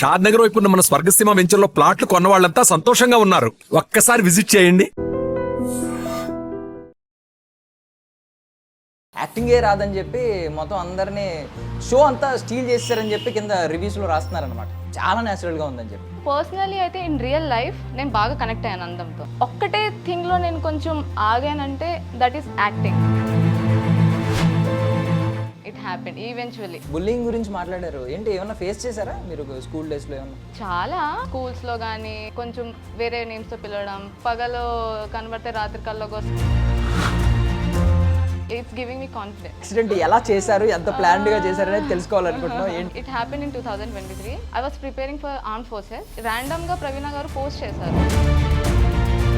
షాద్ నగర్ వైపు ఉన్న మన స్వర్గసీమ వెంచర్లో ప్లాట్లు కొన్న వాళ్ళంతా సంతోషంగా ఉన్నారు. ఒక్కసారి విజిట్ చేయండి. యాక్టింగే రాదని చెప్పి మొత్తం అందరినీ షో అంతా స్టీల్ చేస్తారని చెప్పి కింద రివ్యూస్లో రాస్తున్నారనమాట. చాలా న్యాచురల్గా ఉందని చెప్పి. పర్సనలీ అయితే ఇన్ రియల్ లైఫ్ నేను బాగా కనెక్ట్ అయ్యాను అందంతో. ఒక్కటే థింగ్లో నేను కొంచెం ఆగానంటే that is acting. It happen eventually. Bullying గురించి మాట్లాడారు, ఏంటి ఏమన్నా ఫేస్ చేశారా మీరు స్కూల్ డేస్లో ఏమన్నా? చాలా స్కూల్స్లో కానీ కొంచెం వేరే నేమ్స్తో పిలవడం, పగలు కనబడితే రాత్రి కల్లోకి వస్తుంది. It's giving me confidence. Accident ఎలా చేశారు, ఎంత ప్లాన్డ్ గా చేశారు అనేది తెలుసుకోవాలనుకుంటున్నాం. ఏంటి? It happen in 2023. I was preparing for armed forces. Random గా ప్రవీణ గారు పోస్ట్ చేశారు.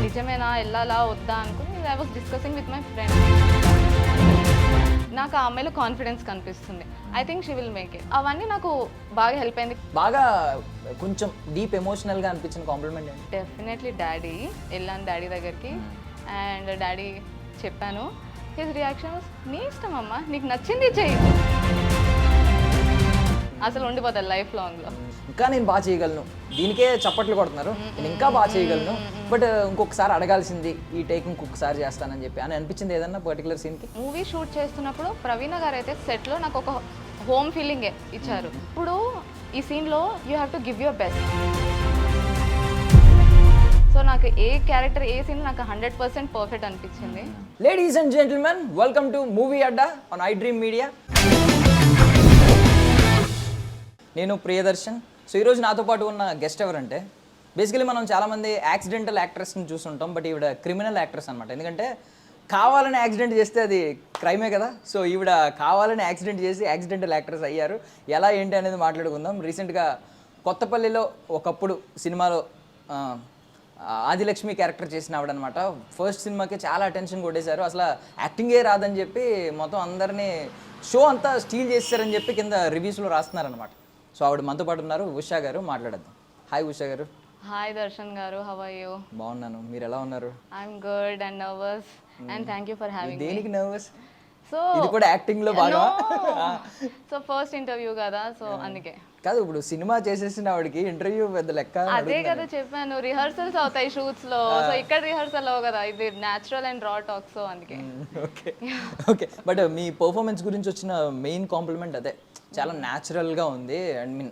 నిజమేనా, వెళ్ళాలా వద్దా అనుకుని I was discussing with my friend. నాకు ఆ అమ్మాయిలో కాన్ఫిడెన్స్ కనిపిస్తుంది. I think she will make it. అవన్నీ నాకు బాగా హెల్ప్ అయింది. బాగా కొంచెం డీప్ ఎమోషనల్ గా అనిపించిన కాంప్లిమెంట్ ఏంటి? Definitely daddy. వెళ్ళాను డాడీ దగ్గరికి అండ్ డాడీ చెప్పాను. హిస్ రియాక్షన్ నీ ఇష్టం అమ్మా, నీకు నచ్చింది చెయ్యి. అసలు ఉండిపోతారు లైఫ్ లాంగ్లో. ఇంకా నేను బాగా చేయగలను, దీనికే చప్పట్లు కొడుతున్నారు, నేను ఇంకా బాగా చేయగలను, బట్ ఇంకొకసారి అడగాల్సింది, ఈ టేక్ ఇంకొకసారి చేస్తానని చెప్పి అని అనిపించింది ఏదన్నా పర్టికులర్ సీన్కి? మూవీ షూట్ చేస్తున్నప్పుడు ప్రవీణ గారు అయితే సెట్లో నాకు ఒక హోమ్ ఫీలింగే ఇచ్చారు. ఇప్పుడు ఈ సీన్లో you have to give your best. So నాకు ఏ క్యారెక్టర్ ఏ సీన్ నాకు 100% పర్ఫెక్ట్ అనిపించింది. Ladies and gentlemen, welcome to movie Adda on iDream media. నేను ప్రియదర్శన్. సో ఈరోజు నాతో పాటు ఉన్న గెస్ట్ ఎవరంటే, బేసికలీ మనం చాలామంది యాక్సిడెంటల్ యాక్ట్రెస్ని చూస్తుంటాం, బట్ ఈవిడ క్రిమినల్ యాక్ట్రెస్ అనమాట. ఎందుకంటే కావాలని యాక్సిడెంట్ చేస్తే అది క్రైమే కదా. సో ఈవిడ కావాలని యాక్సిడెంట్ చేసి యాక్సిడెంటల్ యాక్ట్రెస్ అయ్యారు. ఎలా ఏంటి అనేది మాట్లాడుకుందాం. రీసెంట్గా కొత్తపల్లిలో ఒకప్పుడు సినిమాలో ఆదిలక్ష్మి క్యారెక్టర్ చేసిన ఆవిడనమాట. ఫస్ట్ సినిమాకి చాలా అటెన్షన్ కొట్టేశారు. అసలు యాక్టింగే రాదని చెప్పి మొత్తం అందరినీ షో అంతా స్టీల్ చేస్తారని చెప్పి కింద రివ్యూస్లో రాస్తున్నారనమాట. సో ఆవిడ మనతో పాటు ఉన్నారు, ఉషా గారు. మాట్లాడద్దాం. హాయ్ ఉషా గారు. హాయ్ దర్శన్ గారు, హౌ ఆర్ యూ? బాగున్నాను, మీరు ఎలా ఉన్నారు? I'm good and nervous and thank you for having me. దేనికి నర్వస్? సో ఇది కూడా యాక్టింగ్ లో బాగా. సో ఫస్ట్ ఇంటర్వ్యూ కదా, సో అందుకే. కాదు, ఇప్పుడు సినిమా చేసేసిన ఆవిడకి ఇంటర్వ్యూ పెద్ద లెక్క. అదే కదా చెప్పాను, రిహర్సల్స్ అవుతాయి షూట్స్ లో. సో ఇక్కడ రిహర్సల్ అవ్వ కదా, ఇది న్యాచురల్ అండ్ రా టాక్. సో అందుకే. Okay okay. But me performance గురించి వచ్చిన మెయిన్ కాంప్లిమెంట్ అదే, చాలా న్యాచురల్గా ఉంది. ఐ మీన్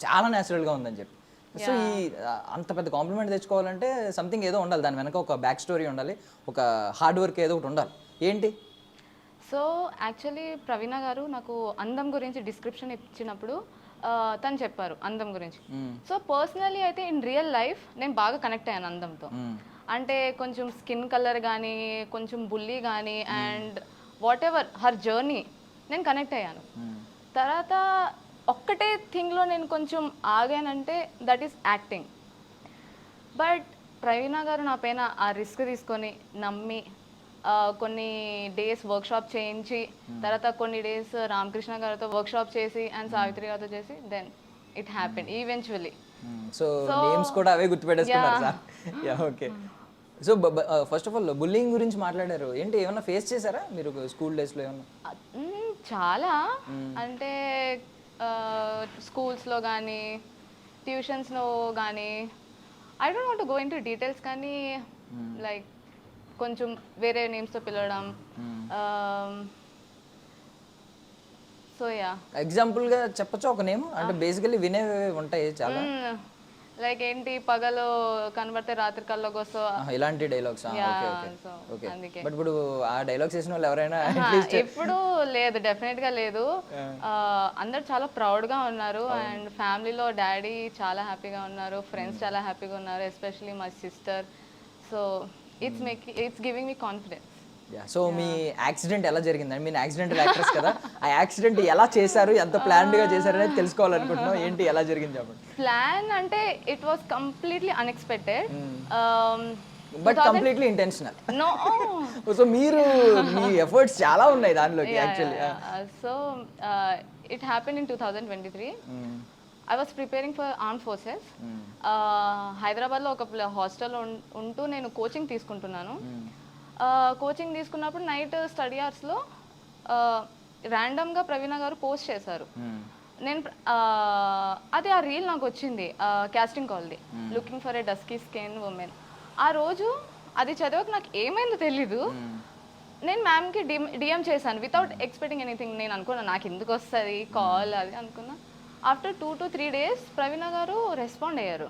చాలా న్యాచురల్గా ఉందని చెప్పి. సో ఈ అంత పెద్ద కాంప్లిమెంట్ తెచ్చుకోవాలంటే సంథింగ్ ఏదో ఉండాలి, దాని వెనక ఒక బ్యాక్ స్టోరీ ఉండాలి, ఒక హార్డ్ వర్క్ ఏదో ఒకటి ఉండాలి. ఏంటి? సో యాక్చువల్లీ ప్రవీణ గారు నాకు అందం గురించి డిస్క్రిప్షన్ ఇచ్చినప్పుడు తను చెప్పారు అందం గురించి. సో పర్సనలీ అయితే ఇన్ రియల్ లైఫ్ నేను బాగా కనెక్ట్ అయ్యాను అందంతో. అంటే కొంచెం స్కిన్ కలర్ కానీ, కొంచెం బుల్లీ కానీ, and what ever her journey నేను కనెక్ట్ అయ్యాను. తర్వాత ఒక్కటే థింగ్లో నేను కొంచెం ఆగానంటే దట్ ఈస్ యాక్టింగ్. బట్ ప్రవీణ గారు నా పైన ఆ రిస్క్ తీసుకొని నమ్మి కొన్ని డేస్ వర్క్షాప్ చేయించి, తర్వాత కొన్ని డేస్ రామకృష్ణ గారితో వర్క్షాప్ చేసి అండ్ సావిత్రి గారితో చేసి then it happen eventually. So names కూడా అవే గుర్తుపెట్టేసుకున్నారు sir. Yeah okay. So first of all bullying గురించి మాట్లాడారు, ఏంటి ఏమన్నా ఫేస్ చేశారా మీరు స్కూల్ డేస్లో ఏమన్నా? చాలా. అంటే స్కూల్స్లో కానీ ట్యూషన్స్లో కానీ, I don't want to go in to details, కానీ లైక్ కొంచెం వేరే నేమ్స్తో పిలవడం. సో యా, ఎగ్జాంపుల్గా చెప్పచ్చా ఒక నేమ్? అంటే బేసికలీ వినేవి ఉంటాయి చాలా, లైక్ ఏంటి పగలు కనబడితే రాత్రి కల్లోకి వస్తా, ఇలాంటి డైలాగ్స్. అందుకే. బట్ ఇప్పుడు ఆ డైలాగ్స్ చేసిన వాళ్ళు ఎవరైనా? ఇప్పుడు లేదు, డెఫినెట్ గా లేదు. అందరు చాలా ప్రౌడ్ గా ఉన్నారు అండ్ ఫ్యామిలీలో డాడీ చాలా హ్యాపీగా ఉన్నారు, ఫ్రెండ్స్ చాలా హ్యాపీగా ఉన్నారు, especially my sister. So it's giving me confidence. So me accident ఎలా జరిగిందండి? మీరు యాక్సిడెంటల్ యాక్ట్రెస్ కదా, ఆ యాక్సిడెంట్ ఎలా చేశారు, ఎంత ప్లాన్డ్ గా చేశారు అనేది తెలుసుకోవాలనుకుంటున్నాం. ఏంటి ఎలా జరిగింది చెప్పండి. ప్లాన్ అంటే it was completely unexpected but completely intentional. No. So మీరు మీ ఎఫర్ట్స్ చాలా ఉన్నాయి దానిలోకి actually. So it happen in 2023. I was preparing for armed forces. హైదరాబాద్లో ఒక హాస్టల్లో ఉంటూ నేను కోచింగ్ తీసుకుంటున్నాను. కోచింగ్ తీసుకున్నప్పుడు నైట్ స్టడీ అవర్స్లో ర్యాండమ్గా ప్రవీణ గారు పోస్ట్ చేశారు. నేను అది ఆ రీల్ నాకు వచ్చింది క్యాస్టింగ్ కాల్ది, looking for a dusky skin women. ఆ రోజు అది చదివాక నాకు ఏమైందో తెలీదు. నేను మ్యామ్కి డిఎం చేశాను వితౌట్ ఎక్స్పెక్టింగ్ ఎనీథింగ్. నేను అనుకున్నా నాకు ఎందుకు వస్తుంది కాల్ అది అనుకున్నా. ఆఫ్టర్ 2 to 3 days ప్రవీణ గారు రెస్పాండ్ అయ్యారు.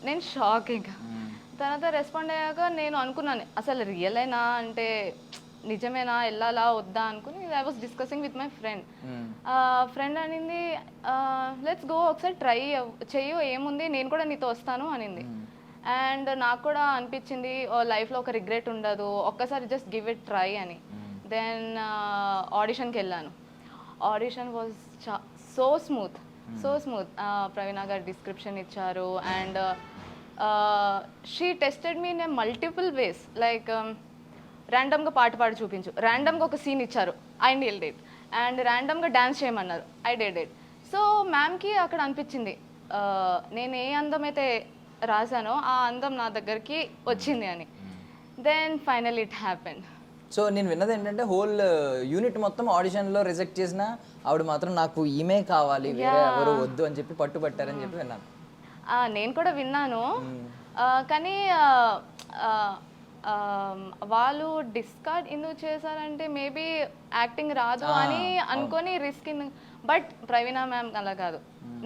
నేను షాక్. ఇంకా తర్వాత రెస్పాండ్ అయ్యాక నేను అనుకున్నాను అసలు రియల్ అయినా అంటే నిజమేనా వెళ్ళాలా వద్దా అనుకుని I was discussing with my friend. Friend అనింది లెట్స్ గో ఒకసారి ట్రై చెయ్యు ఏముంది నేను కూడా నీతో వస్తాను అనింది. అండ్ నాకు కూడా అనిపించింది లైఫ్లో ఒక రిగ్రెట్ ఉండదు, ఒక్కసారి జస్ట్ గివ్ ఇట్ ట్రై అని. దెన్ ఆడిషన్కి వెళ్ళాను. Audition was so smooth. Praveena గారు డిస్క్రిప్షన్ ఇచ్చారు and she tested me in multiple ways. Like ర్యాండమ్గా పాడి చూపించు, ర్యాండమ్గా ఒక సీన్ ఇచ్చారు, ఐ నీల్డ్ ఇట్. అండ్ ర్యాండమ్గా డ్యాన్స్ చేయమన్నారు, ఐ డెడ్ ఇట్. సో మ్యామ్కి అక్కడ అనిపించింది నేను ఏ అందం అయితే రాశానో ఆ అందం నా దగ్గరికి వచ్చింది అని. Then final it happen. So నేను విన్నది ఏంటంటే హోల్ యూనిట్ మొత్తం ఆడిషన్లో రిజెక్ట్ చేసిన ఆవిడ మాత్రం నాకు ఈమె కావాలి వేరే ఎవరు వద్దు అని చెప్పి పట్టుబట్టారని చెప్పి విన్నాను. నేను కూడా విన్నాను. కానీ వాళ్ళు డిస్కార్డ్ ఎందుకు చేశారంటే మేబీ యాక్టింగ్ రాదు అని అనుకొని రిస్క్. బట్ ప్రవీణ మ్యామ్ అలా కాదు,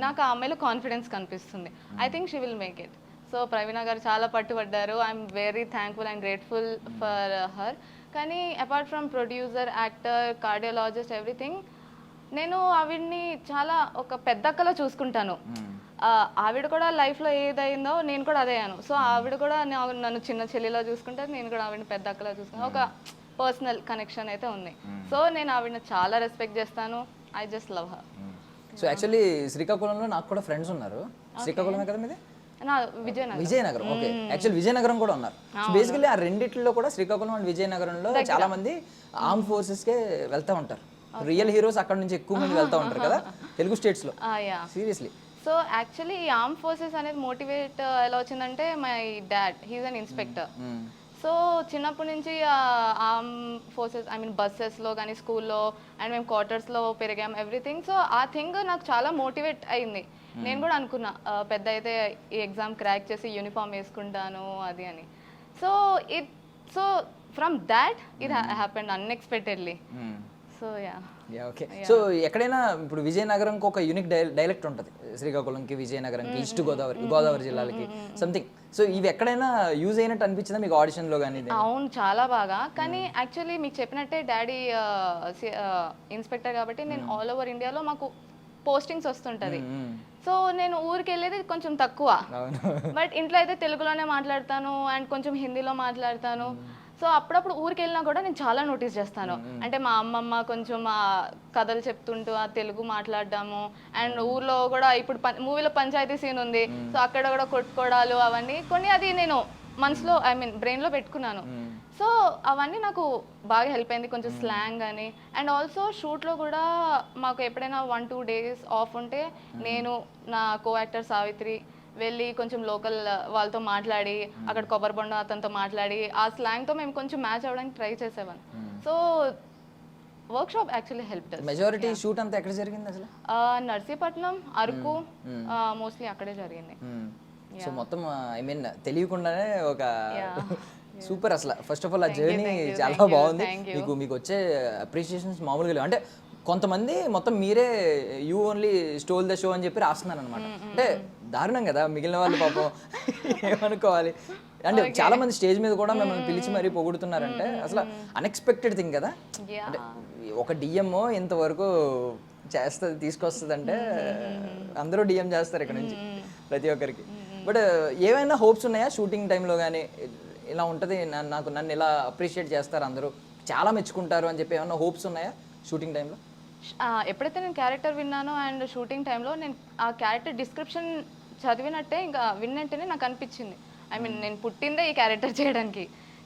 నాకు ఆ అమ్మాయిలో కాన్ఫిడెన్స్ కనిపిస్తుంది. I think she will make it. So Praveena గారు చాలా పట్టుబడ్డారు. I'm very thankful and grateful for her. కానీ apart from producer, actor, cardiologist, everything, నేను ఆవిడ్ని చాలా ఒక పెద్ద అక్కలో చూసుకుంటాను. ఆవిడ కూడా లైఫ్లో ఏదైందో నేను కూడా అదే అయ్యాను. సో ఆవిడ కూడా నన్ను చిన్న చెల్లిలో చూసుకుంటారు, నేను కూడా ఆవిడని పెద్ద అక్కలో చూసుకుంటాను. ఒక పర్సనల్ కనెక్షన్ అయితే ఉంది. సో నేను ఆవిడని చాలా రెస్పెక్ట్ చేస్తాను. I just love her. So actually శ్రీకాకుళంలో నాకు కూడా ఫ్రెండ్స్ ఉన్నారు. శ్రీకాకుళమే కదా మీది? విజయనగరం. ఓకే, యాక్చువల్ విజయనగరం కూడా ఉన్నారు. బేసికలీ ఆ రెండిట్లో కూడా శ్రీకాకుళం అండ్ విజయనగరంలో చాలా మంది ఆర్మ్ ఫోర్సెస్ కే వెళ్తా ఉంటారు. రియల్ హీరోస్ అక్కడ నుంచి ఎక్కువ మంది వెళ్తా ఉంటారు కదా తెలుగు స్టేట్స్ లో. సీరియస్లీ. సో యాక్చువల్లీ ఈ ఆర్మ్ ఫోర్సెస్ అనేది మోటివేట్ ఎలా వచ్చిందంటే my dad, he's an inspector. So చిన్నప్పటి నుంచి ఆర్మ్ ఫోర్సెస్, ఐ మీన్ బస్సెస్లో కానీ స్కూల్లో అండ్ మేము క్వార్టర్స్లో పెరిగాం ఎవ్రీథింగ్. సో ఆ థింగ్ నాకు చాలా మోటివేట్ అయింది. నేను కూడా అనుకున్నా పెద్ద అయితే ఈ ఎగ్జామ్ క్రాక్ చేసి యూనిఫామ్ వేసుకుంటాను అది అని. So from that it happened unexpectedly. So okay. So ఎక్కడైనా ఇప్పుడు విజయనగరంకి ఒక యూనిక్ డైలెక్ట్ ఉంటుంది, శ్రీకాకుళంకి, విజయనగరంకి, ఈస్ట్ గోదావరి జిల్లాలకి సంథింగ్. సో ఇవి ఎక్కడైనా యూజ్ అయినట్టు అనిపించిందా మీకు ఆడిషన్లో కానీ? అవును, చాలా బాగా. కానీ యాక్చువల్లీ మీకు చెప్పినట్టే డాడీ ఇన్స్పెక్టర్ కాబట్టి నేను ఆల్ ఓవర్ ఇండియాలో మాకు పోస్టింగ్స్ వస్తుంటది. సో నేను ఊరికి వెళ్ళేది కొంచెం తక్కువ. బట్ ఇంట్లో అయితే తెలుగులోనే మాట్లాడతాను అండ్ కొంచెం హిందీలో మాట్లాడతాను. సో అప్పుడప్పుడు ఊరికి వెళ్ళినా కూడా నేను చాలా నోటీస్ చేస్తాను. అంటే మా అమ్మమ్మ కొంచెం ఆ కథలు చెప్తుంటూ ఆ తెలుగు మాట్లాడడాము. అండ్ ఊర్లో కూడా ఇప్పుడు మూవీలో పంచాయతీ సీన్ ఉంది, సో అక్కడ కూడా కొట్టుకోవడాలు అవన్నీ కొన్ని అది నేను మనసులో, ఐ మీన్ బ్రెయిన్లో పెట్టుకున్నాను. సో అవన్నీ నాకు బాగా హెల్ప్ అయింది, కొంచెం స్లాంగ్ అని. అండ్ ఆల్సో షూట్లో కూడా మాకు ఎప్పుడైనా 1-2 days ఆఫ్ ఉంటే నేను నా కో యాక్టర్ సావిత్రి వెళ్ళి కొంచెం లోకల్ వాళ్ళతో మాట్లాడి అక్కడ కొబ్బరి బొండ అతనితో మాట్లాడి ఆ స్లాంగ్తో మేము కొంచెం మ్యాచ్ అవ్వడానికి ట్రై చేసేవాళ్ళం. So work shop actually help. Majority shoot అంతా ఎక్కడ జరిగింది అసలు? నర్సీపట్నం, అరకు, మోస్ట్లీ అక్కడే జరిగింది. సో మొత్తం ఐ మీన్ తెలియకుండానే ఒక సూపర్. అసలు ఫస్ట్ ఆఫ్ ఆల్ ఆ జర్నీ చాలా బాగుంది. మీకు వచ్చే అప్రిషియేషన్స్ మామూలుగా లేవు. అంటే కొంతమంది మొత్తం మీరే you only stole the show అని చెప్పి రాస్తున్నారు అనమాట. అంటే దారుణం కదా, మిగిలిన వాళ్ళు పాపం ఏమనుకోవాలి. అంటే చాలా మంది స్టేజ్ మీద కూడా మిమ్మల్ని పిలిచి మరీ పొగుడుతున్నారంటే అసలు అన్ఎక్స్పెక్టెడ్ థింగ్ కదా. అంటే ఒక డిఎంఓ ఇంతవరకు చేస్తుంది, తీసుకొస్తుంది అంటే అందరూ డిఎం చేస్తారు ఇక్కడ నుంచి ప్రతి ఒక్కరికి. బట్ ఏమైనా హోప్స్ ఉన్నాయా షూటింగ్ టైంలో కానీ ఇలా ఉంటుంది, నన్ను ఇలా అప్రిషియేట్ చేస్తారు అందరూ, చాలా మెచ్చుకుంటారు అని చెప్పి ఏమైనా హోప్స్ ఉన్నాయా షూటింగ్ టైంలో? ఎప్పుడైతే నేను క్యారెక్టర్ విన్నానో అండ్ షూటింగ్ టైంలో నేను ఆ క్యారెక్టర్ డిస్క్రిప్షన్ చదివినట్టే ఇంకా విన్నట్టే నాకు అనిపించింది. ఐ మీన్ నేను పుట్టిందే ఈ క్యారెక్టర్ చేయడానికి.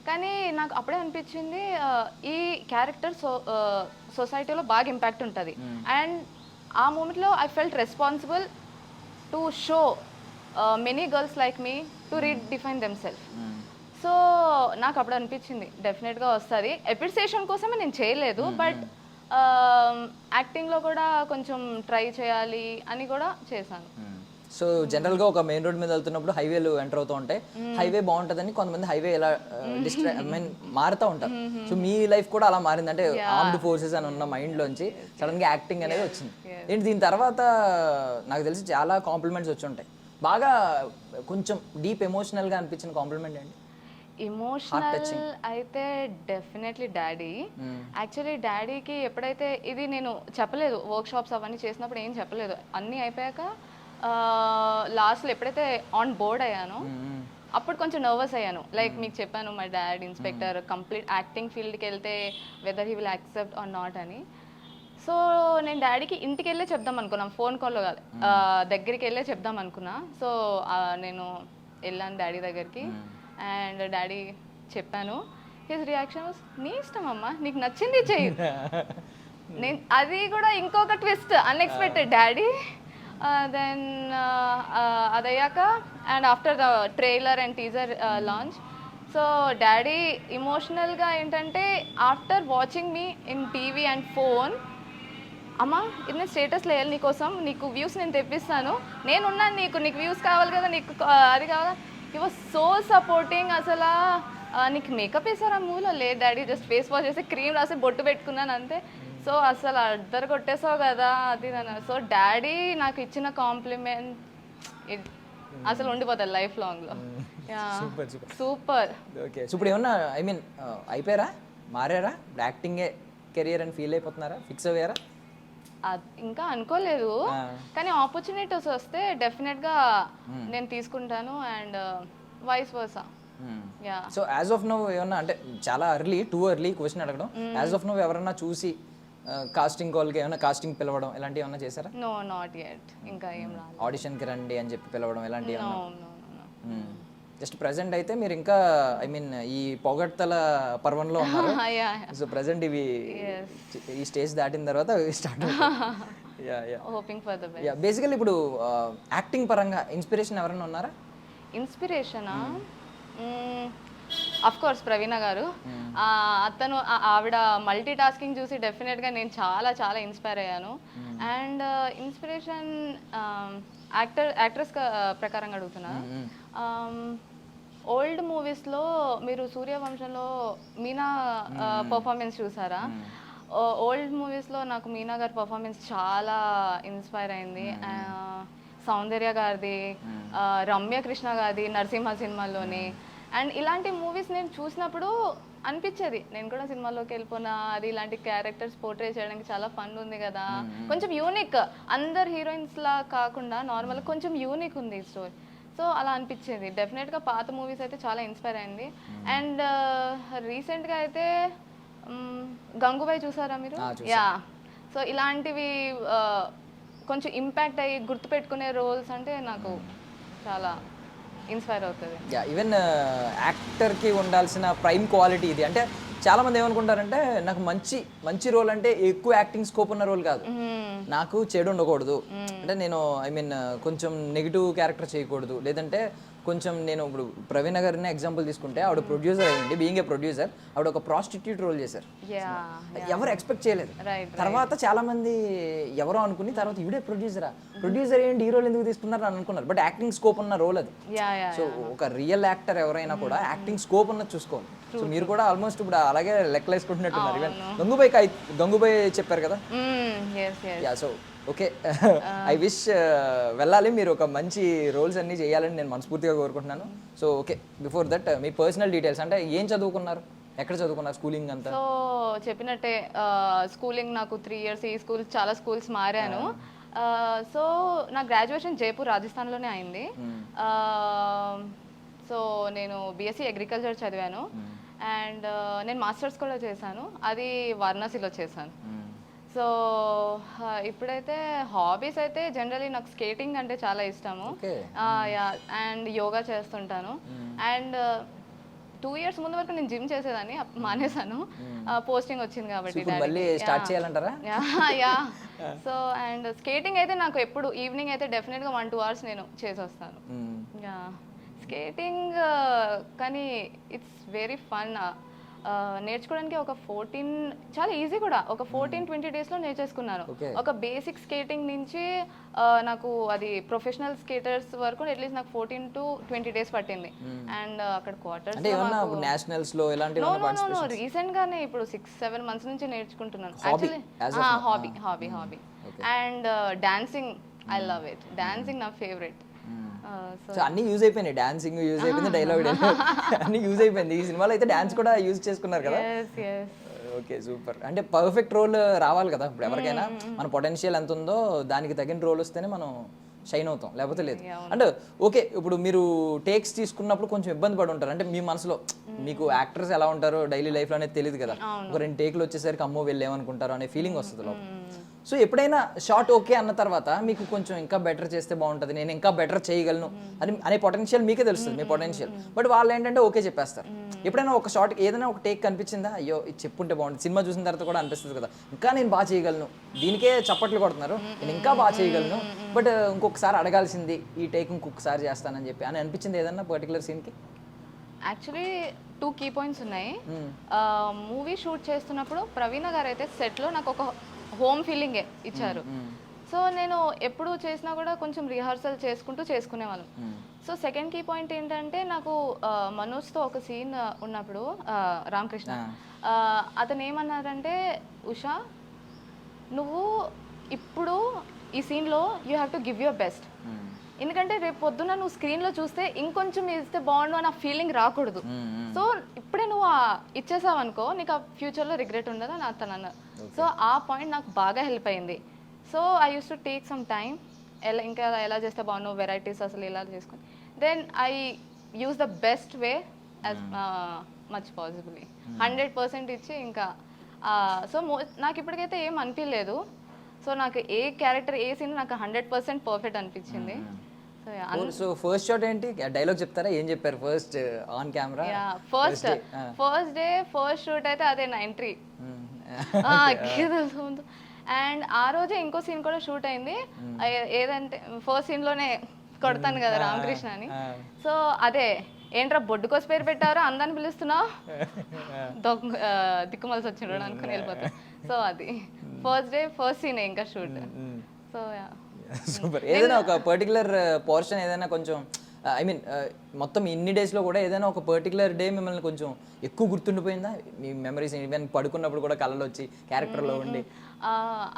కానీ నాకు అప్పుడే అనిపించింది ఈ క్యారెక్టర్ సొసైటీలో బాగా ఇంపాక్ట్ ఉంటుంది. అండ్ ఆ మూమెంట్లో I felt responsible to show many girls like me to redefine themself. So నాకు అప్పుడు అనిపించింది డెఫినెట్గా వస్తుంది. అప్రిసియేషన్ కోసమే నేను చేయలేదు, బట్ యాక్టింగ్లో కూడా కొంచెం ట్రై చేయాలి అని కూడా చేశాను. సో జనరల్గా ఒక మెయిన్ రోడ్ మీద వెళ్తున్నప్పుడు హైవేలు ఎంటర్ అవుతూ ఉంటాయి. హైవే బాగుంటుందని కొంతమంది హైవే ఎలా మారుతూ ఉంటారు. సో మీ లైఫ్ కూడా అలా మారింది అంటే ఆర్మ్డ్ ఫోర్సెస్ అని ఉన్న మైండ్లోంచి సడన్గా యాక్టింగ్ అనేది వచ్చింది. ఏంటి దీని తర్వాత నాకు తెలిసి చాలా కాంప్లిమెంట్స్ వచ్చి ఉంటాయి. బాగా కొంచెం డీప్ ఎమోషనల్గా అనిపించిన కాంప్లిమెంట్ ఏంటి? ఎమోషనల్ అయితే డెఫినెట్లీ డాడీ. యాక్చువల్లీ డాడీకి ఎప్పుడైతే ఇది నేను చెప్పలేదు, వర్క్ షాప్స్ అవన్నీ చేసినప్పుడు ఏం చెప్పలేదు. అన్నీ అయిపోయాక లాస్ట్లో ఎప్పుడైతే ఆన్ బోర్డ్ అయ్యానో అప్పుడు కొంచెం నర్వస్ అయ్యాను. లైక్ మీకు చెప్పాను my dad inspector, complete acting ఫీల్డ్కి వెళ్తే whether he will accept or not అని. సో నేను డాడీకి ఇంటికి వెళ్ళే చెప్దాం అనుకున్నాం, ఫోన్ కాల్లో కాదు, దగ్గరికి వెళ్ళే చెప్దాం అనుకున్నా. సో నేను వెళ్ళాను డాడీ దగ్గరికి అండ్ డాడీ చెప్పాను. హిస్ రియాక్షన్ వాస్ నీ ఇష్టం అమ్మా, నీకు నచ్చింది చెయ్యి. నేను అది కూడా ఇంకొక ట్విస్ట్, అన్ఎక్స్పెక్టెడ్ డాడీ. దెన్ అదయ్యాక and after the trailer and teaser launch, so daddy ఇమోషనల్గా ఏంటంటే after watching me in TV and phone, అమ్మా ఇది నేను స్టేటస్లో వేయాలి నీకోసం, నీకు వ్యూస్ నేను తెప్పిస్తాను, నేనున్నాను నీకు వ్యూస్ కావాలి కదా, నీకు అది కావాలా. He was so supporting. అసలు నీకు మేకప్ వేసారా మూలో? లేదు డాడీ, జస్ట్ ఫేస్ వాష్ చేసి క్రీమ్ రాసి బొట్టు పెట్టుకున్నాను అంతే. సో అసలు అద్దరు కొట్టేసావు కదా అది. సో డాడీ నాకు ఇచ్చిన కాంప్లిమెంట్ అసలు ఉండిపోతుంది లైఫ్ లాంగ్లో. సూపర్. ఓకే, సో ఇప్పుడు ఏమన్నా ఐ మీన్ అయిపోయారా, మారారా, యాక్టింగే కెరియర్ అని ఫీల్ అయిపోతున్నారా, ఫిక్స్ అయ్యారా? ఇంకా అనుకోలేదు, కానీ ఆపర్చునిటీస్ వస్తే డెఫినెట్గా నేను తీసుకుంటాను and vice versa. So as of now ఏమన్నా అంటే చాలా టూ ఎర్లీ క్వశ్చన్ అడగడం, యాజ్ ఆఫ్ నౌ ఎవరన్నా చూసి కాస్టింగ్ కాల్కి ఏమైనా కాస్టింగ్ పిలవడం ఇలాంటివి ఏమన్నా చేశారా? నో నాట్ యెట్, ఇంకా ఏం రాలేదు. ఆడిషన్కి రండి అని చెప్పి పిలవడం ఇలాంటివి జస్ట్ ప్రెసెంట్ అయితే మీరు ఇంకా ఐ మీన్ ఈ పొగడ్తల పర్వంలో ఉన్నారు. సో ప్రెసెంట్ ఇవి ఈ స్టేజ్ దాటిన తర్వాత స్టార్ట్ బేసికల్లీ ఇప్పుడు యాక్టింగ్ పరంగా ఇన్స్పిరేషన్ ఎవరైనా ఉన్నారా? ఇన్స్పిరేషనా? అఫ్ కోర్స్ ప్రవీణ గారు. అతను ఆవిడ మల్టీ టాస్కింగ్ చూసి డెఫినెట్గా నేను చాలా చాలా ఇన్స్పైర్ అయ్యాను. అండ్ ఇన్స్పిరేషన్ యాక్ట్రెస్ ప్రకారంగా అడుగుతున్నా. ఓల్డ్ మూవీస్లో మీరు సూర్యవంశంలో మీనా పర్ఫార్మెన్స్ చూసారా? ఓల్డ్ మూవీస్లో నాకు మీనా గారి పర్ఫార్మెన్స్ చాలా ఇన్స్పైర్ అయింది. సౌందర్య గారిది, రమ్య కృష్ణ గారిది నరసింహ సినిమాలోని. అండ్ ఇలాంటి మూవీస్ నేను చూసినప్పుడు అనిపించేది నేను కూడా సినిమాలోకి వెళ్ళిపోయినా, అది ఇలాంటి క్యారెక్టర్స్ పోర్ట్రే చేయడానికి చాలా ఫన్ ఉంది కదా, కొంచెం యూనిక్, అందరు హీరోయిన్స్ లా కాకుండా నార్మల్ కొంచెం యూనిక్ ఉంది ఈ స్టోరీ. సో అలా అనిపించేది. డెఫినెట్గా పాత మూవీస్ అయితే చాలా ఇన్స్పైర్ అయింది. అండ్ రీసెంట్గా అయితే గంగూబాయ్ చూసారా మీరు? యా. సో ఇలాంటివి కొంచెం ఇంపాక్ట్ అయ్యి గుర్తుపెట్టుకునే రోల్స్ అంటే నాకు చాలా ఇన్స్పైర్ అవుతుంది. ఈవెన్ యాక్టర్కి ఉండాల్సిన ప్రైమ్ క్వాలిటీ ఇది. అంటే చాలా మంది ఏమనుకుంటారంటే నాకు మంచి రోల్ అంటే ఎక్కువ యాక్టింగ్ స్కోప్ ఉన్న రోల్ కాదు, నాకు చెడు ఉండకూడదు, అంటే నేను ఐ మీన్ కొంచెం నెగిటివ్ క్యారెక్టర్ చేయకూడదు, లేదంటే కొంచెం నేను ఇప్పుడు ప్రవీణ గారిని ఎగ్జాంపుల్ తీసుకుంటే ఆవిడ ప్రొడ్యూసర్ అయ్యండి, బీయింగ్ ఏ ప్రొడ్యూసర్ ఆవిడ ఒక ప్రాస్టిట్యూట్ రోల్ చేశారు, ఎవరు ఎక్స్పెక్ట్ చేయలేదు. తర్వాత చాలా మంది ఎవరో అనుకుని తర్వాత ఈవిడే ప్రొడ్యూసర్ ఏంటి ఈ రోల్ ఎందుకు తీసుకున్నారు అని అనుకున్నారు. బట్ యాక్టింగ్ స్కోప్ ఉన్న రోల్ అది. సో ఒక రియల్ యాక్టర్ ఎవరైనా కూడా యాక్టింగ్ స్కోప్ ఉన్నది చూసుకోవాలి. సో మీరు కూడా ఆల్మోస్ట్ ఇప్పుడు అలాగే లెక్కలు వేసుకుంటున్నట్టున్నారు. ఈవెన్ గంగూబాయ్ చెప్పారు కదా. సో ఓకే, ఐ విష్ వెళ్ళాలి, మీరు ఒక మంచి రోల్స్ అన్నీ చేయాలని నేను మనస్ఫూర్తిగా కోరుకుంటున్నాను. So okay, before that me personal details, అంటే ఏం చదువుకున్నారు, ఎక్కడ చదువుకున్నారు, స్కూలింగ్ అంతా? సో చెప్పినట్టే స్కూలింగ్ నాకు 3 years, ఈ స్కూల్ చాలా స్కూల్స్ మారాను. సో నా గ్రాడ్యుయేషన్ జైపూర్ రాజస్థాన్లోనే అయింది. సో నేను బీఎస్సీ అగ్రికల్చర్ చదివాను అండ్ నేను మాస్టర్స్ కూడా చేశాను, అది వారణాసిలో చేశాను. సో ఇప్పుడైతే హాబీస్ అయితే జనరలీ నాకు స్కేటింగ్ అంటే చాలా ఇష్టము, అండ్ యోగా చేస్తుంటాను. అండ్ 2 years ముందు వరకు నేను జిమ్ చేసేదాన్ని, మానేశాను, పోస్టింగ్ వచ్చింది కాబట్టి. సో అండ్ స్కేటింగ్ అయితే నాకు ఎప్పుడు ఈవినింగ్ అయితే డెఫినెట్గా 1-2 hours నేను చేసి వస్తాను. స్కేటింగ్ కానీ ఇట్స్ వెరీ ఫన్. నేర్చుకోవడానికి ఒక 14 చాలా ఈజీ కూడా, ఒక 14-20 డేస్లో నేర్చేసుకున్నాను. Okay. ఒక బేసిక్ స్కేటింగ్ నుంచి నాకు అది ప్రొఫెషనల్ స్కేటర్స్ వరకు అట్లీస్ట్ నాకు 14-20 డేస్ పట్టింది. అండ్ అక్కడ క్వార్టర్స్ అంటే ఏమన్నా నేషనల్స్ లో ఇలాంటి నో రీసెంట్ గానే ఇప్పుడు 6-7 మంత్స్ నుంచి నేర్చుకుంటున్నాను. Hobby, actually hobby. And dancing, I love it. Dancing నా ఫేవరెట్. సో అన్ని యూజ్ అయిపోయినాయి, డాన్సింగ్ యూజ్ అయిపోయింది, డైలాగ్ అన్ని యూజ్ అయిపోయింది. ఈ సినిమాలో అయితే డాన్స్ కూడా యూజ్ చేసుకున్నారు కదా. Okay, super. అంటే పర్ఫెక్ట్ రోల్ రావాలి కదా ఇప్పుడు ఎవరికైనా. మన పొటెన్షియల్ ఎంత ఉందో దానికి తగిన రోల్ వస్తేనే మనం షైన్ అవుతాం, లేకపోతే లేదు. అంటే ఓకే, ఇప్పుడు మీరు టేక్స్ తీసుకున్నప్పుడు కొంచెం ఇబ్బంది పడి ఉంటారు. అంటే మీ మనసులో మీకు యాక్టర్స్ ఎలా ఉంటారో డైలీ లైఫ్లో అనేది తెలియదు కదా. ఒక 2 టేక్లు వచ్చేసరికి అమ్మో వెళ్ళేమనుకుంటారు అనే ఫీలింగ్ వస్తుంది లోపల. సో ఎప్పుడైనా షార్ట్ ఓకే అన్న తర్వాత మీకు కొంచెం ఇంకా బెటర్ చేస్తే బాగుంటుంది, నేను ఇంకా బెటర్ చేయగలను అనే పొటెన్షియల్ మీకే తెలుస్తుంది, మీ పొటెన్షియల్. బట్ వాళ్ళు ఏంటంటే ఓకే చెప్పేస్తారు. ఎప్పుడైనా ఒక షార్ట్ ఏదైనా ఒక టేక్ కనిపించిందా, అయ్యో ఇది చెప్పుంటే బాగుంటుంది, సినిమా చూసిన తర్వాత కూడా అనిపిస్తుంది కదా, ఇంకా నేను బాగా చేయగలను, దీనికే చప్పట్లు కొడుతున్నారు, నేను ఇంకా బాగా చేయగలను, బట్ ఇంకొకసారి అడగాల్సింది ఈ టేక్ ఇంకొకసారి చేస్తానని చెప్పి అని అనిపించింది ఏదన్నా పర్టికులర్ సీన్కి? యాక్చువల్లీ 2 కీ పాయింట్స్ ఉన్నాయి. మూవీ షూట్ చేస్తున్నప్పుడు ప్రవీణ గారు అయితే సెట్లో నాకు ఒక హోమ్ ఫీలింగే ఇచ్చారు. సో నేను ఎప్పుడు చేసినా కూడా కొంచెం రిహార్సల్ చేసుకునేవాళ్ళం. సో సెకండ్ కీ పాయింట్ ఏంటంటే నాకు మనోజ్తో ఒక సీన్ ఉన్నప్పుడు రామకృష్ణ అతను ఏమన్నారంటే, ఉషా నువ్వు ఇప్పుడు ఈ సీన్లో you have to give your best. ఎందుకంటే రేపు పొద్దున్న నువ్వు స్క్రీన్లో చూస్తే ఇంకొంచెం ఇస్తే బాగుండు అని ఆ ఫీలింగ్ రాకూడదు. సో ఇప్పుడే నువ్వు ఇచ్చేసావు అనుకో, నీకు ఆ ఫ్యూచర్లో రిగ్రెట్ ఉండదు అని అతను అన్నారు. సో ఆ పాయింట్ నాకు బాగా హెల్ప్ అయింది. So I use to take some time, ఇంకా ఎలా చేస్తే బాగుండు, వెరైటీస్ అసలు ఇలా చేసుకుని, then I use the best way as much possibly 100% ఇచ్చి ఇంకా. సో నాకు ఇప్పటికైతే ఏం అనిపించలేదు. సో నాకు ఏ క్యారెక్టర్ ఏ సీన్ నాకు 100% పర్ఫెక్ట్ అనిపించింది. సో ఫస్ట్ షాట్ ఏంటి, డైలాగ్ చెప్తారా, ఏం చెప్పారు first on camera? First day first shoot అయితే అదే 93. అండ్ ఆ రోజే ఇంకో సీన్ కూడా షూట్ అయింది. ఏదంటే ఫస్ట్ సీన్లోనే కొడతాను కదా రామకృష్ణ అని. సో అదే ఏంట్రా బొడ్డుకోసి పేరు పెట్టారో అందాన్ని పిలుస్తున్నావు, దిక్కుమలసి వచ్చిండ్రు అనుకుని వెళ్ళిపోతాను. సో అది ఫస్ట్ డే ఫస్ట్ సీన్ ఇంకా షూట్. So super. ఏదైనా ఒక పర్టికులర్ పోర్షన్ ఏదైనా కొంచెం ఐ మీన్ మొత్తం ఇన్ని డేస్లో కూడా ఏదైనా ఒక పర్టికులర్ డే మిమ్మల్ని కొంచెం ఎక్కువ గుర్తుండిపోయిందా మీ మెమరీస్? ఈవెన్ పడుకున్నప్పుడు కూడా కళ్ళలో వచ్చి క్యారెక్టర్లో ఉండి?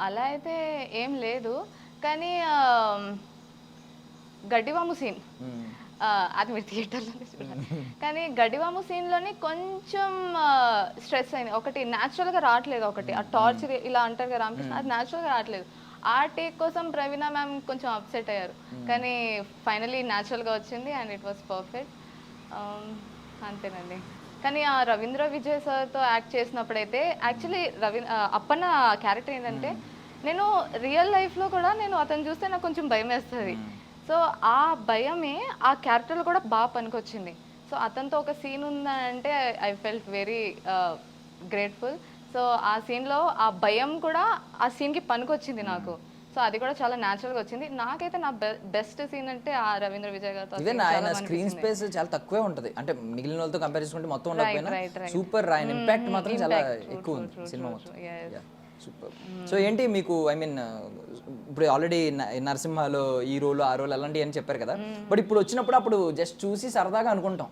అలా అయితే ఏం లేదు, కానీ గడ్డివాము సీన్ అది మీరు థియేటర్లోనే చూడాలి. కానీ గడ్డివాము సీన్లోని కొంచెం స్ట్రెస్ అయింది. ఒకటి న్యాచురల్గా రావట్లేదు, ఒకటి ఆ టార్చర్ ఇలా అంటారు కదా రామకృష్ణ, అది న్యాచురల్గా రావట్లేదు. ఆ టేక్ కోసం ప్రవీణ మ్యామ్ కొంచెం అప్సెట్ అయ్యారు, కానీ ఫైనలీ న్యాచురల్గా వచ్చింది అండ్ ఇట్ వాస్ పర్ఫెక్ట్. అంతేనండి. కానీ ఆ రవీంద్ర విజయ్ సార్తో యాక్ట్ చేసినప్పుడైతే యాక్చువల్లీ అప్పన్న క్యారెక్టర్ ఏంటంటే, నేను రియల్ లైఫ్లో కూడా నేను అతను చూస్తే నాకు కొంచెం భయం వేస్తుంది. సో ఆ భయమే ఆ క్యారెక్టర్లో కూడా బాగా పనికొచ్చింది. సో అతనితో ఒక సీన్ ఉందంటే I felt very grateful. So ఆ సీన్లో ఆ భయం కూడా ఆ సీన్కి పనికొచ్చింది నాకు. సో అది కూడా చాలా న్యాచురల్గా వచ్చింది. నాకైతే నా బెస్ట్ సీన్ అంటే ఆ రవీంద్ర విజయ్ గారితో. ఈవెన్ ఆయన స్క్రీన్ స్పేస్ చాలా తక్కువే ఉంటుంది, అంటే మిగిలిన వాళ్ళతో కంపేర్ చేసుకుంటే మొత్తం ఉండకపోయినా సూపర్, ఆయన ఇంపాక్ట్ మాత్రం చాలా ఎక్కువ ఉంది సినిమా మొత్తం. సూపర్. సో ఏంటి మీకు ఐ మీన్ ఇప్పుడు ఆల్రెడీ నరసింహలో ఈ రోల్ ఆ రోల్ అలాంటివి అని చెప్పారు కదా, బట్ ఇప్పుడు వచ్చినప్పుడు అప్పుడు జస్ట్ చూసి సరదాగా అనుకుంటాం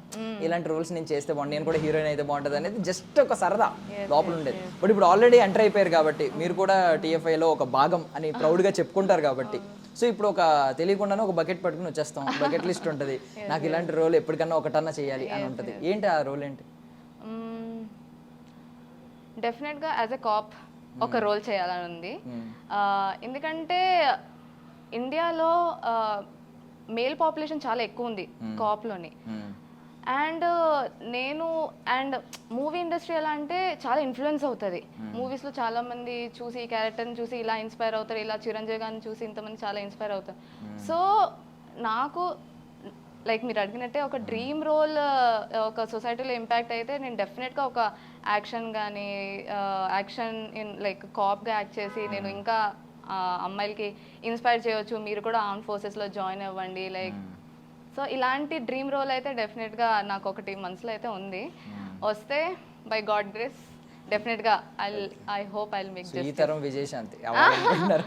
ఇలాంటి రోల్స్ నేను చేస్తే బాగుంది, నేను కూడా హీరోయిన్ అయితే బాగుంటుంది అనేది జస్ట్ ఒక సరదా లోపల ఉండేది. బట్ ఇప్పుడు ఆల్రెడీ ఎంటర్ అయిపోయారు కాబట్టి మీరు కూడా TFIలో ఒక భాగం అని ప్రౌడ్గా చెప్పుకుంటారు కాబట్టి, సో ఇప్పుడు ఒక తెలియకుండానే ఒక బకెట్ పట్టుకుని వచ్చేస్తాం, బకెట్ లిస్ట్ ఉంటుంది, నాకు ఇలాంటి రోల్ ఎప్పటికన్నా ఒకటన్నా చేయాలి అని ఉంటుంది. ఏంటి ఆ రోల్ ఏంటి? డెఫినెట్గా యాజ్ ఎ కాప్ ఒక రోల్ చేయాలని ఉంది. ఎందుకంటే ఇండియాలో మేల్ పాపులేషన్ చాలా ఎక్కువ ఉంది కాప్లోని. అండ్ మూవీ ఇండస్ట్రీ ఎలా అంటే చాలా ఇన్ఫ్లుయెన్స్ అవుతుంది. మూవీస్లో చాలా మంది చూసి ఈ క్యారెక్టర్ని చూసి ఇలా ఇన్స్పైర్ అవుతారు, ఇలా చిరంజీవి గారిని చూసి ఇంతమంది చాలా ఇన్స్పైర్ అవుతారు. సో నాకు లైక్ మీరు అడిగినట్టే ఒక డ్రీమ్ రోల్ ఒక సొసైటీలో ఇంపాక్ట్ అయితే నేను డెఫినెట్గా ఒక యాక్షన్ కానీ యాక్షన్ ఇన్ లైక్ కాప్గా యాక్ట్ చేసి నేను ఇంకా అమ్మాయిలకి ఇన్స్పైర్ చేయవచ్చు, మీరు కూడా ఆర్మ్డ్ ఫోర్సెస్లో జాయిన్ అవ్వండి లైక్. సో ఇలాంటి డ్రీమ్ రోల్ అయితే డెఫినెట్గా నాకు ఒకటి మనసులో అయితే ఉంది. వస్తే బై గాడ్ గ్రేస్ డెఫినెట్గా ఐ హోప్ ఐ మేక్ ఈ తరం విజయశాంతి అవ్వాలనుకుంటున్నారు.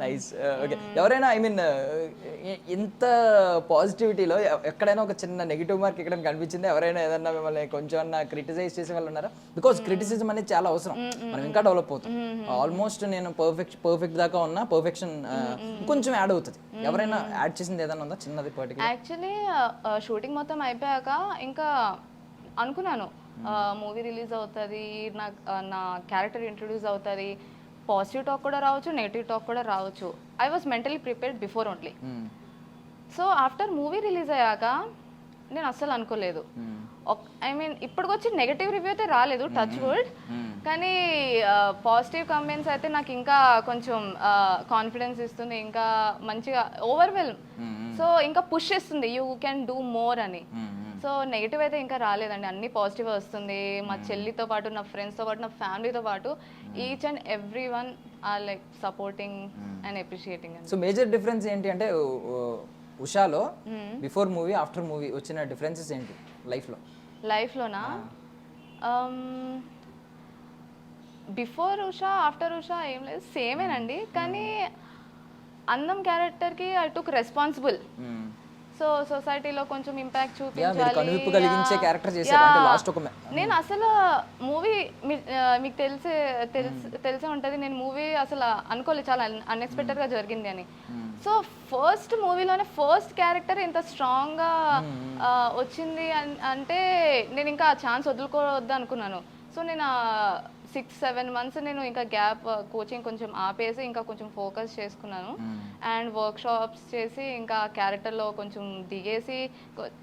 నైస్. ఓకే, ఎవరైనా ఐ మీన్ ఇంత పాజిటివిటీలో ఎక్కడైనా ఒక చిన్న నెగిటివ్ మార్క్ ఎక్కడైనా కనిపించింది? ఎవరైనా ఏదన్నా మిమ్మల్ని కొంచెం అన్న క్రిటిసైజ్ చేసే వాళ్ళు ఉన్నారా? బికాస్ క్రిటిసిజం అనేది చాలా అవసరం, మనం ఇంకా డెవలప్ అవుతాం. ఆల్మోస్ట్ నేను పర్ఫెక్ట్ దాకా ఉన్నా, పర్ఫెక్షన్ కొంచెం యాడ్ అవుతుంది. ఎవరైనా యాడ్ చేసింది ఏదైనా ఉందా చిన్నది పర్టికులర్? యాక్చువల్లీ షూటింగ్ మొత్తం అయిపోయాక ఇంకా అనుకున్నాను మూవీ రిలీజ్ అవుతుంది, నా క్యారెక్టర్ ఇంట్రొడ్యూస్ అవుతుంది, పాజిటివ్ టాక్ కూడా రావచ్చు, నెగిటివ్ టాక్ కూడా రావచ్చు. I was mentally prepared before only. So after movie release అయ్యాక నేను అస్సలు అనుకోలేదు. ఐ మీన్ ఇప్పటికొచ్చి నెగటివ్ రివ్యూ అయితే రాలేదు, టచ్ వుడ్. కానీ పాజిటివ్ కమెంట్స్ అయితే నాకు ఇంకా కొంచెం కాన్ఫిడెన్స్ ఇస్తుంది, ఇంకా మంచిగా ఓవర్వెల్మ్, సో ఇంకా పుష్ చేస్తుంది యూ కెన్ డూ మోర్ అని. సో నెగిటివ్ అయితే ఇంకా రాలేదండి, అన్ని పాజిటివ్ వస్తుంది. మా చెల్లితో పాటు, నా ఫ్రెండ్స్తో పాటు, నా ఫ్యామిలీతో పాటు each and every one or like supporting and appreciating. So major difference ఏంటి అంటే ఉషాలో బిఫోర్ మూవీ ఆఫ్టర్ మూవీ వచ్చిన డిఫరెన్సెస్ ఏంటి లైఫ్లోనా? బిఫోర్ ఉషా ఆఫ్టర్ ఉషా ఏం లేదు, సేమేనండి. కానీ అందం క్యారెక్టర్కి ఐ టుక్ రెస్పాన్సిబుల్. సో సొసైటీలో కొంచెం ఇంపాక్ట్ చూపించాలి. నేను అసలు మూవీ మీకు తెలిసే ఉంటుంది, నేను మూవీ అసలు అనుకోలేదు, చాలా అన్ఎక్స్పెక్టెడ్గా జరిగింది అని. సో ఫస్ట్ మూవీలోనే ఫస్ట్ క్యారెక్టర్ ఇంత స్ట్రాంగ్గా వచ్చింది అంటే నేను ఇంకా ఆ ఛాన్స్ వదులుకోవద్దు అనుకున్నాను. సో నేను 6-7 months నేను ఇంకా గ్యాప్ కోచింగ్ కొంచెం ఆపేసి ఇంకా కొంచెం ఫోకస్ చేసుకున్నాను. అండ్ వర్క్ షాప్స్ చేసి ఇంకా క్యారెక్టర్లో కొంచెం దిగేసి,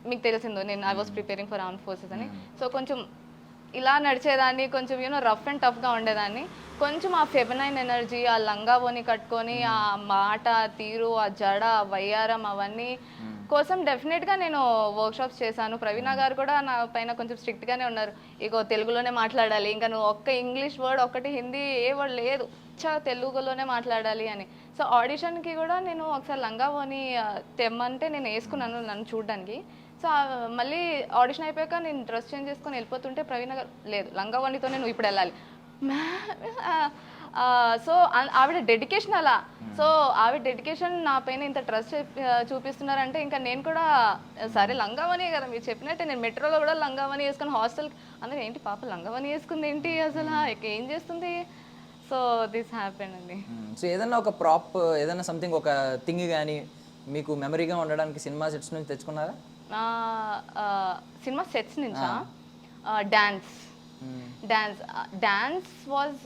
మీకు తెలిసిందో నేను I was preparing for armed forces అని. సో కొంచెం ఇలా నడిచేదాన్ని, కొంచెం రఫ్ అండ్ టఫ్గా ఉండేదాన్ని. కొంచెం ఆ ఫెమినైన్ ఎనర్జీ, ఆ లంగా ఓని కట్టుకొని, ఆ మాట తీరు, ఆ జడ, ఆ వయ్యారం, అవన్నీ కోసం డెఫినెట్గా నేను వర్క్షాప్స్ చేశాను. ప్రవీణ గారు కూడా నా పైన కొంచెం స్ట్రిక్ట్గానే ఉన్నారు, ఇగో తెలుగులోనే మాట్లాడాలి, ఇంకా నువ్వు ఒక్క ఇంగ్లీష్ వర్డ్ ఒకటి హిందీ ఏ వర్డ్ లేదు, తెలుగులోనే మాట్లాడాలి అని. సో ఆడిషన్కి కూడా నేను ఒకసారి లంగా ఓని తెమ్మంటే నేను వేసుకున్నాను నన్ను చూడడానికి. సో మళ్ళీ ఆడిషన్ అయిపోయాక నేను డ్రెస్ చేంజ్ చేసుకొని వెళ్ళిపోతుంటే ప్రవీణ గారు లేదు లంగా ఓనితోనే నువ్వు ఇప్పుడు వెళ్ళాలి. సో ఆవిడ డెడికేషన్ అలా. సో ఆవిడ డెడికేషన్ నా పైన ఇంత ట్రస్ట్ చూపిస్తున్నారంటే ఇంకా నేను కూడా సరే లంగావని కదా మీరు చెప్పినట్టే, నేను మెట్రోలో కూడా లంగావని వేసుకుని హాస్టల్ అందరూ ఏంటి పాప లంగావని వేసుకుంది ఏంటి అసలు ఏం చేస్తుంది. సో దిస్ హ్యాపెన్ అండి. సో ఏదన్నా ఒక ప్రాప్, ఏదన్నా సంథింగ్, ఒక థింగ్ కానీ మీకు మెమరీగా ఉండడానికి సినిమా సెట్స్ నుంచి తెచ్చుకున్నారా? సినిమా సెట్స్ నుంచా? Dance was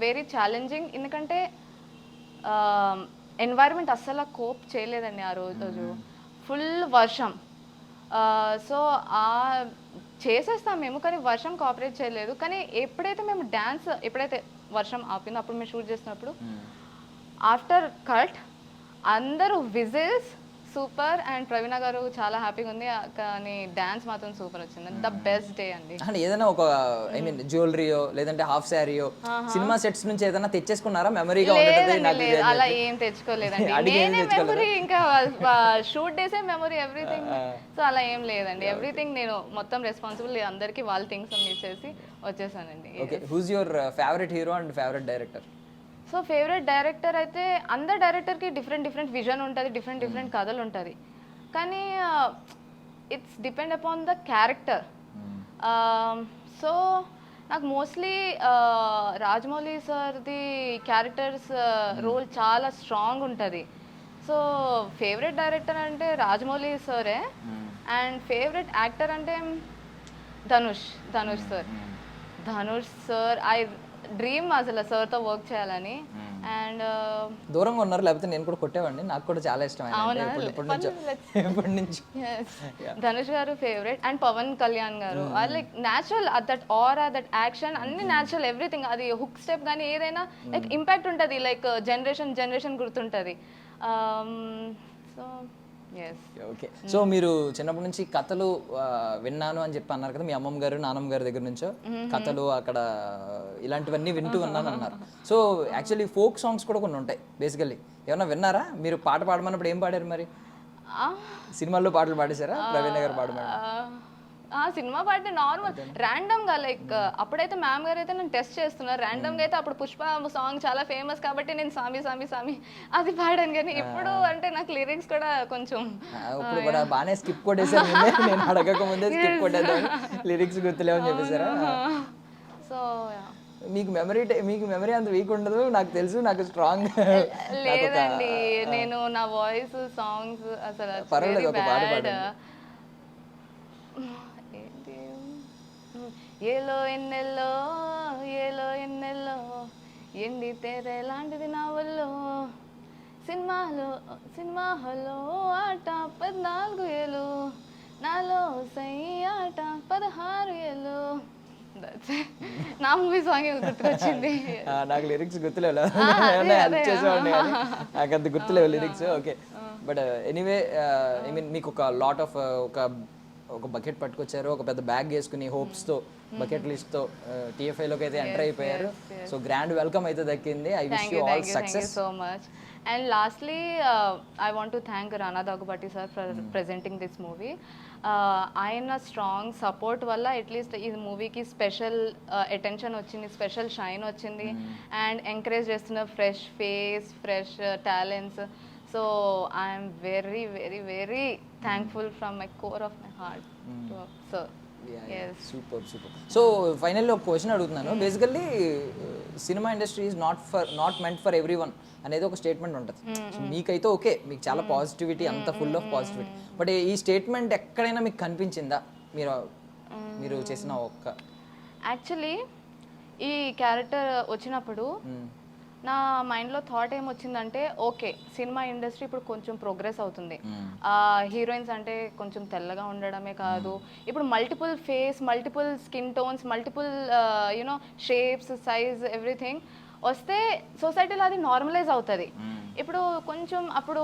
very challenging. ఎందుకంటే ఎన్వైరన్మెంట్ అస్సలు కోప్ చేయలేదండి ఆ రోజు, ఫుల్ వర్షం. సో చేసేస్తాం మేము, కానీ వర్షం కోఆపరేట్ చేయలేదు. కానీ ఎప్పుడైతే మేము ఎప్పుడైతే వర్షం ఆపిందో అప్పుడు మేము షూట్ చేసినప్పుడు ఆఫ్టర్ కట్ అందరూ విజిల్స్ సూపర్, అండ్ ప్రవీణ గారు చాలా హ్యాపీగా ఉంది, కానీ డాన్స్ మాత్రం సూపర్ వచ్చింది. ద బెస్ట్ డే అండి. ఏదైనా ఒక ఐ మీన్ జ్యువెలరీయో లేదంటే హాఫ్ శారీయో సినిమా సెట్స్ నుంచి ఏదైనా తెచ్చేసుకున్నారా మెమరీగా? అలా ఏం తెచ్చుకోలేదండి, నేనే మెమరీ, ఇంకా షూట్ డేసే మెమరీ ఎవ్రీథింగ్. సో అలా ఏం లేదండి, ఎవ్రీథింగ్ నేను మొత్తం రెస్పాన్సిబుల్, అందరికీ వాళ్ళ థింగ్స్ అన్ని ఇచ్చేసి వచ్చేసానండి. Okay, who's your favourite hero and favourite director? So favourite director అయితే అందరు డైరెక్టర్కి డిఫరెంట్ విజన్ ఉంటుంది, డిఫరెంట్ కథలు ఉంటుంది. కానీ it's depend upon the character. So నాకు మోస్ట్లీ రాజమౌళి సార్ది క్యారెక్టర్స్ రోల్ చాలా స్ట్రాంగ్ ఉంటుంది. సో ఫేవరెట్ డైరెక్టర్ అంటే రాజమౌళి సారే, అండ్ ఫేవరెట్ యాక్టర్ అంటే ధనుష్ సార్. ఐ డ్రీమ్ అసలు సార్తో వర్క్ చేయాలని. అండ్ దూరంగా ఉన్నారు, లేకపోతే నేను కూడా కొట్టేవాడిని, నాకు కూడా చాలా ఇష్టం. ధనుష్ గారు ఫేవరెట్, అండ్ పవన్ కళ్యాణ్ గారు. Like natural, that aura, that action అన్ని న్యాచురల్, ఎవ్రీథింగ్. అది హుక్ స్టెప్ కానీ ఏదైనా లైక్ ఇంపాక్ట్ ఉంటుంది, లైక్ జనరేషన్ గుర్తుంటుంది. సో ఓకే, సో మీరు చిన్నప్పటి నుంచి కథలు విన్నాను అని చెప్పి అన్నారు కదా, మీ అమ్మమ్మ గారు నాన్నమ్మ గారి దగ్గర నుంచో కథలు అక్కడ ఇలాంటివన్నీ వింటూ ఉన్నాను అన్నారు. సో యాక్చువల్లీ ఫోక్ సాంగ్స్ కూడా కొన్ని ఉంటాయి బేసికల్లీ, ఏమన్నా విన్నారా మీరు? పాట పాడమన్నప్పుడు ఏం పాడారు మరి? సినిమాల్లో పాటలు పాడేశారా ప్రవీణ గారు పాడమని? సినిమా పాట నార్మల్ ర్యాండమ్ గా లైక్ అప్పుడైతే మ్యామ్ గారు అయితే నన్ను టెస్ట్ చేస్తున్నారు ర్యాండమ్ గా అయితే అప్పుడు పుష్ప సాంగ్ చాలా ఫేమస్ కాబట్టి నేను సామి సామి సామి అది పాడాను కానీ ఇప్పుడు అంటే నాకు లిరిక్స్ కూడా కొంచెం ఇప్పుడు కూడా బాగానే స్కిప్ కొట్టేసారు. నేను అడగక ముందే స్కిప్ కొట్టేద్దాం, లిరిక్స్ గుర్తులేవని చెప్పేసారా? సో మీకు మెమరీ అంత వీక్ ఉండదు నాకు తెలుసు, నాకు స్ట్రాంగ్. లేదండి, నేను నా వాయిస్ సాంగ్స్ అసలు పర్వాలేదు, ఒక పాట పాడండి. ఏలో ఎన్నెల్లో ఏలో ఎన్నెల్లో ఎండి తెర లాంటిది నా వల్లో సినిమా హాల్లో ఆట 14 ఏళ్ళు నాలో సై ఆట 16 ఏళ్ళు. నా మూవీ సాంగ్ గుర్తుకొచ్చింది. నాకు లిరిక్స్ గుర్తులేవు, హెల్ప్ చేసేవాడిని కానీ నాకు అంత గుర్తులేవు lyrics. Okay, but anyway I mean మీకు ఒక లాట్ ఆఫ్ ఒక బకెట్ పట్టుకొచ్చారు, ఒక పెద్ద బ్యాగ్ వేసుకుని హోప్స్తో బకెట్ లిస్ట్తో TFIలోకి అయితే ఎంటర్ అయిపోయారు. సో గ్రాండ్ వెల్కమ్ అయితే దక్కింది. I wish you all success. So much. And lastly I want to thank Rana Daggubati sir for presenting this movie. ఆయన స్ట్రాంగ్ సపోర్ట్ వల్ల అట్లీస్ట్ ఈ మూవీకి స్పెషల్ అటెన్షన్ వచ్చింది, స్పెషల్ షైన్ వచ్చింది. అండ్ ఎంకరేజ్ చేస్తున్న fresh face, fresh talents. So I'm very very very thankful from my core of my heart to sir. Super. So finally ఒక question అడుగుతున్నాను. Basically cinema industry is not meant for every one అనేది ఒక statement ఉంటుంది. So మీకైతే okay, మీకు చాలా positivity, అంత full of positivity. But ఈ స్టేట్మెంట్ ఎక్కడైనా మీకు కనిపించిందా మీరు చేసిన ఒక్క? యాక్చువల్లీ ఈ క్యారెక్టర్ వచ్చినప్పుడు నా మైండ్లో థాట్ ఏమొచ్చిందంటే ఓకే, సినిమా ఇండస్ట్రీ ఇప్పుడు కొంచెం ప్రోగ్రెస్ అవుతుంది. హీరోయిన్స్ అంటే కొంచెం తెల్లగా ఉండడమే కాదు, ఇప్పుడు multiple face, multiple skin tones, multiple you know shapes, size, everything సొసైటీలో అది నార్మలైజ్ అవుతుంది. ఇప్పుడు కొంచెం అప్పుడు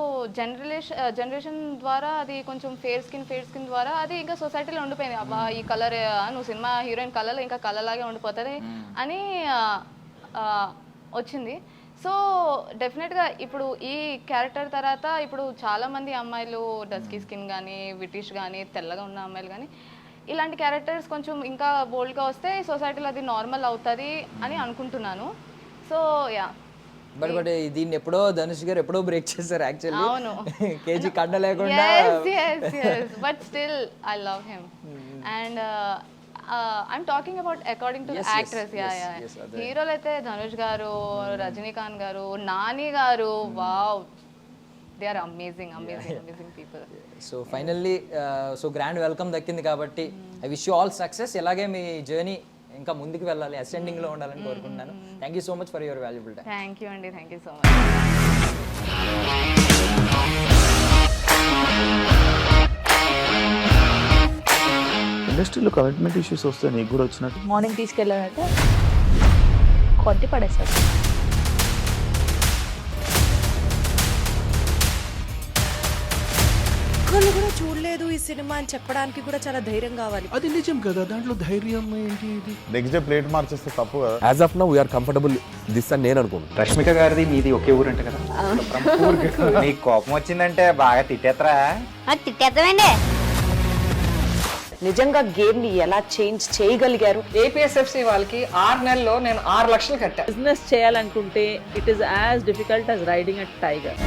జనరేషన్ ద్వారా అది కొంచెం ఫేర్ స్కిన్ ద్వారా అది ఇంకా సొసైటీలో ఉండిపోయింది. అబ్బా ఈ కలర్, నువ్వు సినిమా హీరోయిన్ కలర్ ఇంకా కలర్లాగే ఉండిపోతుంది అని వచ్చింది. సో డెఫినెట్గా ఇప్పుడు ఈ క్యారెక్టర్ తర్వాత ఇప్పుడు చాలామంది అమ్మాయిలు డస్కీ స్కిన్ కానీ, విటిష్ కానీ, తెల్లగా ఉన్న అమ్మాయిలు కానీ ఇలాంటి క్యారెక్టర్స్ కొంచెం ఇంకా బోల్డ్గా వస్తే సొసైటీలో అది నార్మల్ అవుతుంది అని అనుకుంటున్నాను. సో యా, బట్ దీన్ని ఎప్పుడో ధనుష్ గారు ఎప్పుడో బ్రేక్ చేశారు యాక్చువల్లీ. అవును, కేజీ కండ లేకుండా. But still I love him. And I'm talking about according to actress. హీరోలు అయితే Dhanush garu, Rajinikanth garu, Nani garu, wow, they are amazing people. So finally so grand welcome దక్కింది కాబట్టి I wish you all success. ఇలాగే మీ జర్నీ ఇంకా ముందుకు వెళ్ళాలి, అసెండింగ్లో ఉండాలని కోరుకుంటున్నాను. Thank you so much for your valuable time. Thank you అండి, థ్యాంక్ యూ సో మచ్. ఇండస్ట్రీలో కమిట్మెంట్ ఇష్యూస్ వస్తే నీకు కూడా వచ్చినట్టు? మార్నింగ్ తీసుకెళ్ళాడంటే కొట్టి పడేస్తాడు. ఒక్కళ్ళు కూడా చూడలేదు ఈ సినిమా అని చెప్పడానికి కూడా చాలా ధైర్యం కావాలి. అది నిజం కదా, దాంట్లో ధైర్యం ఏంటి? ఇది నెక్స్ట్ డే ప్లేట్ మార్చేస్తే తప్పు కదా. As of now we are comfortable this అని నేను అనుకుంటున్నాను. రష్మిక గారిది మీది ఒకే ఊరంట కదా? నీకు కోపం వచ్చిందంటే బాగా తిట్టేత్తరా? తిట్టేద్దామండి. నిజంగా గేమ్ ని ఎలా చేంజ్ చేయగలిగారు? ఏపీఎస్ఎఫ్సి వాళ్ళకి 6 నెలల్లో నేను 6 లక్షలు కట్టా. బిజినెస్ చేయాలనుకుంటే it is as difficult as riding a tiger.